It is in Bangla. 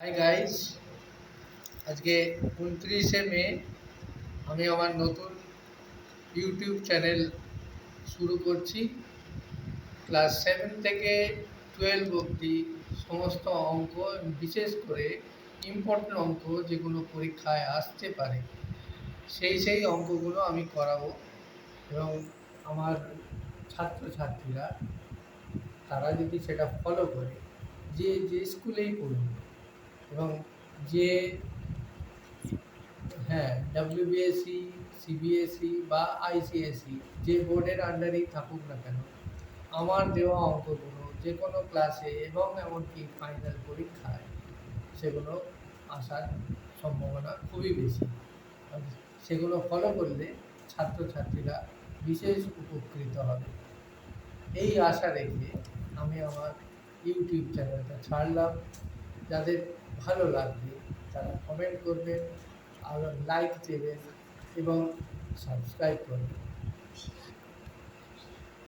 হাই গাইস, আজকে 29শে মে আমি আমার নতুন ইউটিউব চ্যানেল শুরু করছি। ক্লাস 7 থেকে 12 অবধি সমস্ত অঙ্ক, বিশেষ করে ইম্পর্টেন্ট অঙ্ক যেগুলো পরীক্ষায় আসতে পারে সেই অঙ্কগুলো আমি করাবো। এবং আমার ছাত্রছাত্রীরা তারা যদি সেটা ফলো করে, যে যে স্কুলেই পড়ুন এবং যে হ্যাঁ, ডব্লিউবিএসই, সিবিএসই বা আইসিএসই যে বোর্ডের আন্ডারেই থাকুক না কেন, আমার দেওয়া অঙ্কগুলো যে কোনো ক্লাসে এবং এমনকি ফাইনাল পরীক্ষায় সেগুলো আসার সম্ভাবনা খুবই বেশি। আর সেগুলো ফলো করলে ছাত্রছাত্রীরা বিশেষ উপকৃত হবে, এই আশা রেখে আমি আমার ইউটিউব চ্যানেলটা ছাড়লাম। যাদের ভালো লাগবে তারা কমেন্ট করবেন, আর লাইক দেবেন এবং সাবস্ক্রাইব করবেন।